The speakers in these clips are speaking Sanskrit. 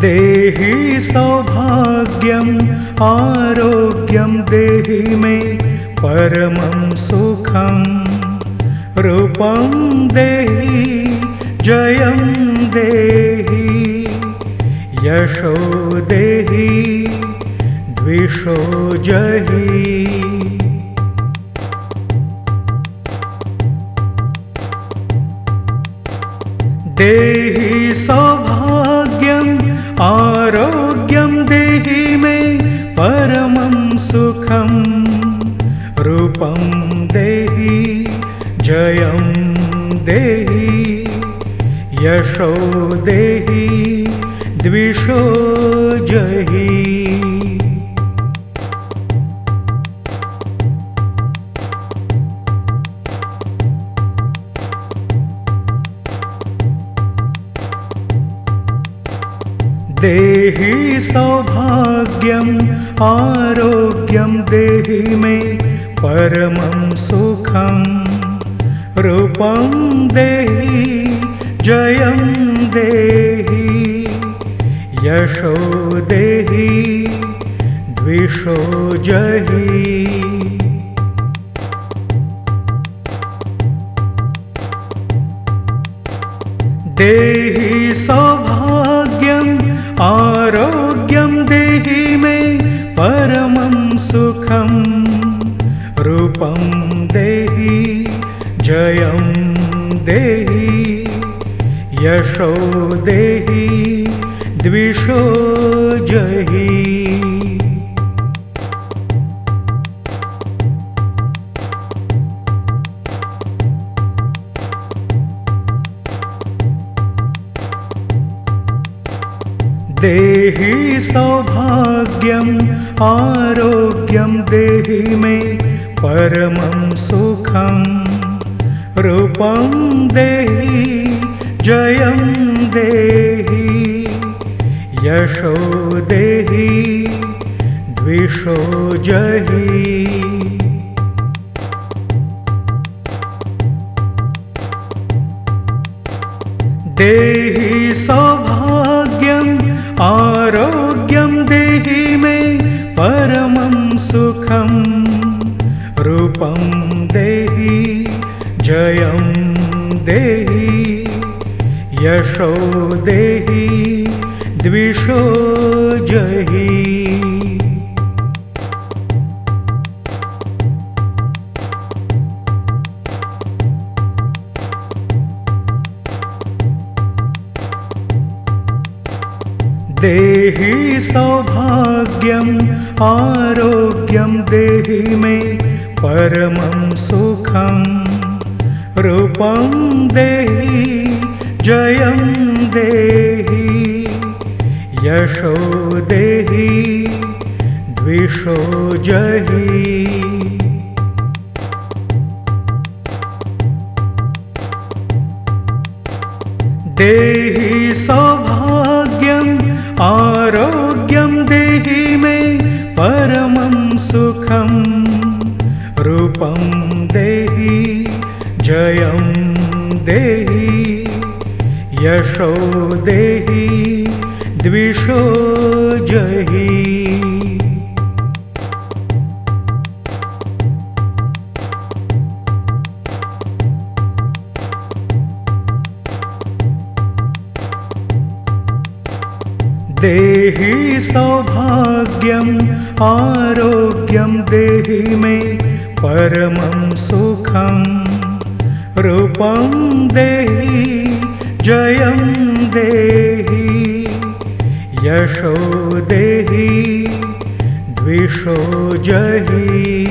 देहि सौभाग्यम् आरोग्यं देहि मे परमं सुखं रूपं देहि जयं देहि यशो देहि द्विषो जहि। देहि सौभाग्यम् आरोग्यं देहि मे परमं सुखं रूपं देहि जयं देहि यशो देहि द्विषो जहि। देहि सौभाग्यम् आरोग्यं देहि मे परमं सुखं रूपं देहि जयं देहि यशो देहि द्विषो जहि। देहि सौभाग्यम् आरोग्यं देहि मे परमं सुखं रूपं देहि जयं देहि यशो देहि द्विषो जहि। देहि सौभाग्यम् आरोग्यं देहि मे परमं सुखं रूपं देहि जयं देहि यशो देहि द्विषो जहि। देहि सौभाग्यम् आरोग्यं देहि मे परमं सुखं रूपं देहि जयं देहि यशो देहि द्विषो जहि। देहि सौभाग्यम् आरोग्यं देहि मे परमं सुखं रूपं देहि जयं देहि यशो देहि द्विषो जहि। देहि सौभाग्यम् आरोग्यं देहि मे परमं सुखं रूपं देहि जयं देहि यशो देहि द्विषो जहि। देहि सौभाग्यम् आरोग्यं देहि मे परमं सुखं रूपं देहि जयं देहि यशो देहि द्विषो जहि।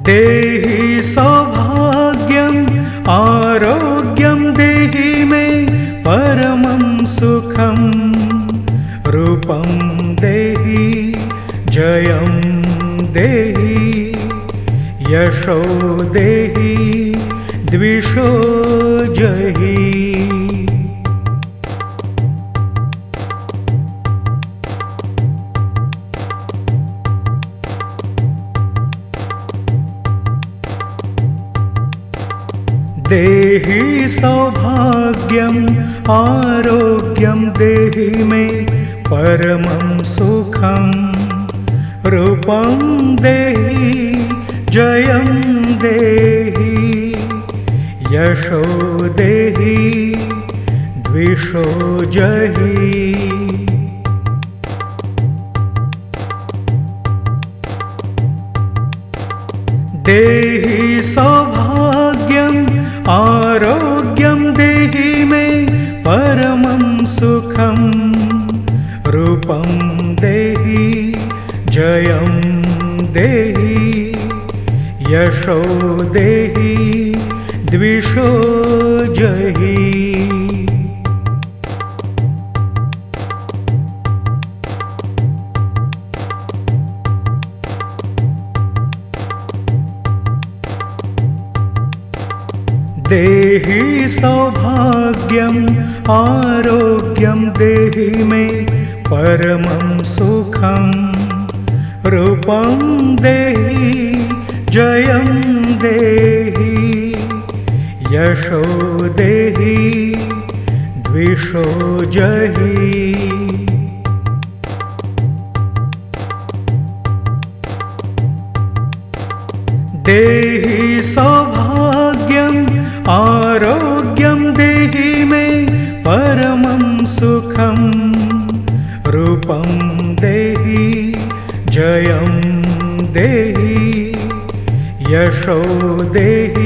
देहि सौभाग्यम् आरोग्यं देहि मे परमं सुखं रूपं देहि जयं देहि यशो देहि द्विषो जहि। देहि सौभाग्यम् आरोग्यं देहि मे परमं सुखं रूपं देहि जयं देहि यशो देहि द्विषो जहि देहि सौभाग्यम् आरोग्यं देहि मे परमं सुखं रूपं देहि जयं देहि यशो देहि द्विषो जहि देहि सौभाग्यम् आरोग्यं देहि मे परमं सुखं रूपं देहि जयं देहि यशो देहि द्विषो जहि देहि सौभाग्यम् आरोग्यं देहि मे परमं सुखं रूपं देहि जयं देहि यशो देहि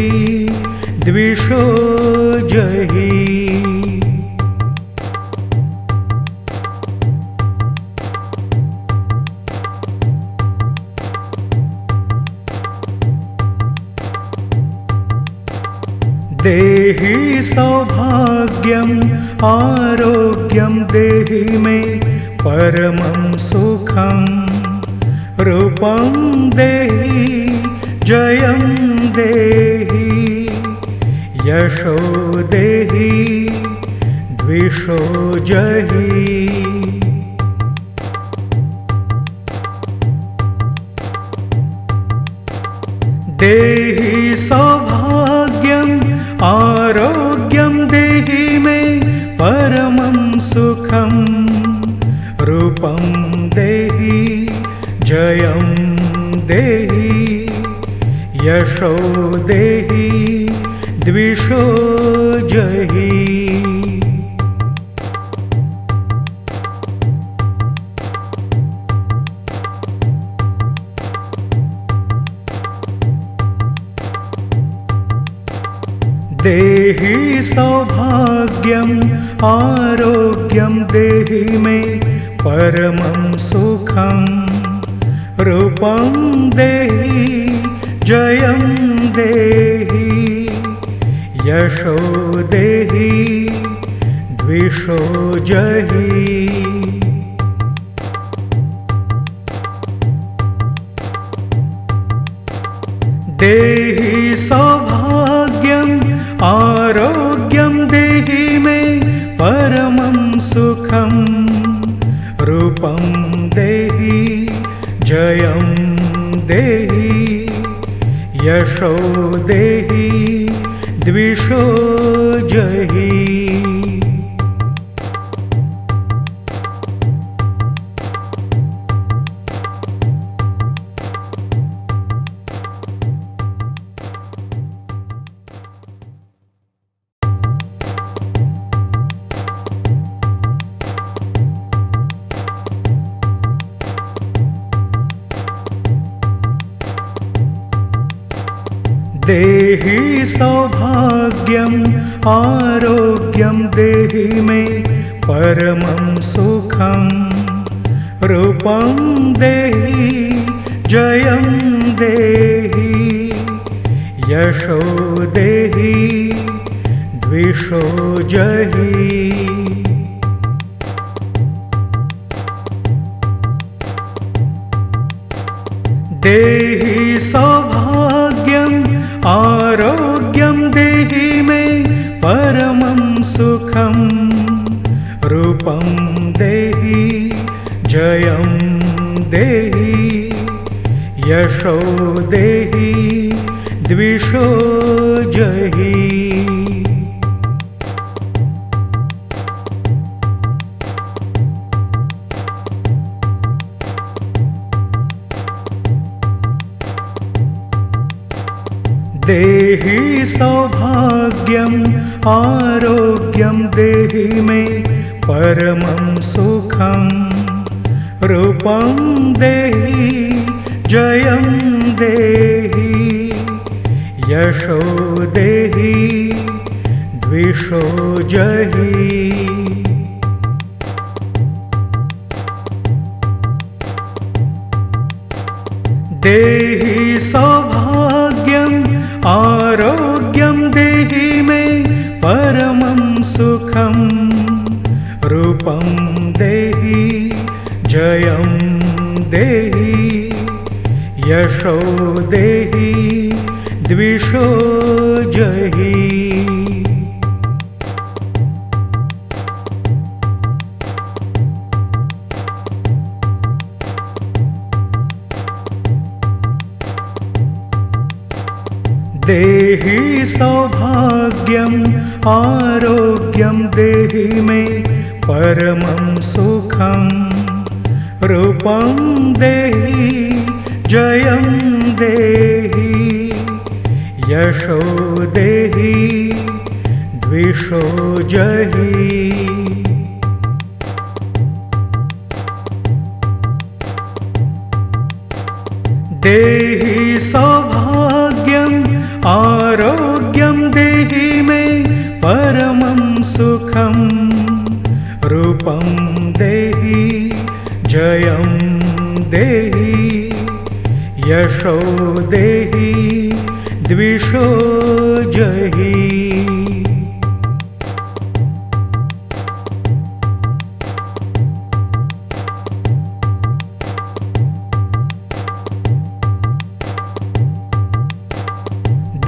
द्विषो जहि देहि सौभाग्यम् आरोग्यं देहि मे परमं सुखं रूपं देहि जयं देहि यशो देहि द्विषो जहि देहि सौभाग्यम् आरोग्यं देहि मे परमं सुखं रूपं देहि जयं देहि यशो देहि द्विषो जहि देहि सौभाग्यम् आरोग्यं देहि मे परमं सुखं रूपं देहि जयं देहि यशो देहि द्विषो जहि देहि सौभाग्यम् आरोग्यं देहि मे परमं सुखं रूपं देहि जयं देहि यशो देहि द्विषो जहि देहि सौभाग्यम् आरोग्यं देहि मे परमं सुखं रूपं देहि जयं देहि यशो देहि द्विषो जहि देहि सौभाग्यम् आरोग्यं देहि मे परमं सुखं रूपं देहि जयं देहि यशो देहि द्विषो जहि देहि सौभाग्यम् आरोग्यं देहि मे परमं सुखं रूपं देहि जयं देहि यशो देहि द्विषो जहि देहि सौभाग्यम् आरोग्यं देहि मे परमं सुखं रूपं देहि जयं देहि यशो देहि द्विषो जहि देहि सौभाग्यम् आरोग्यं देहि मे परमं सुखं रूपं देहि जयं देहि यशो देहि द्विषो जहि देहि सौभाग्यम् आरोग्यं देहि मे परमं सुखं रूपं देहि जयं देहि यशो देहि द्विषो जहि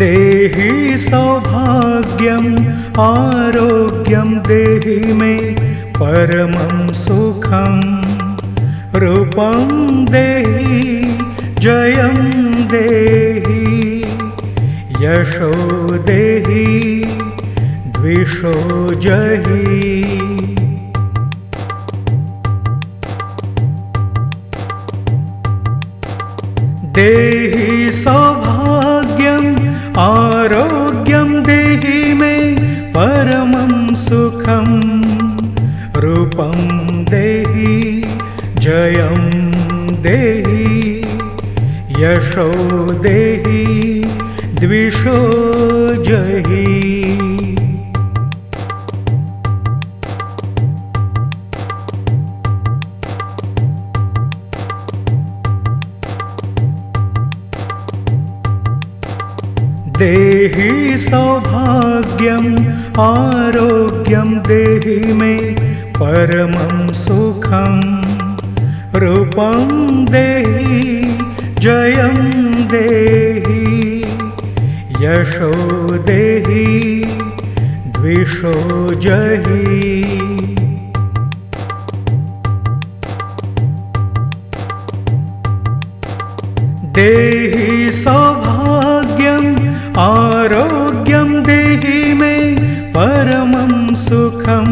देहि सौभाग्यम् आरोग्यं देहि मे परमं सुखं रूपं देहि जयं देहि यशो देहि द्विषो जहि देहि सौभाग्यम् आरोग्यं देहि मे परमं सुखं रूपं देहि जयं देहि यशो देहि द्विषो जहि देहि सौभाग्यम् आरोग्यं देहि मे परमं सुखं रूपं देहि जयं देहि यशो देहि द्विषो जहि देहि सौभाग्यम् आरोग्यं देहि मे परमं सुखं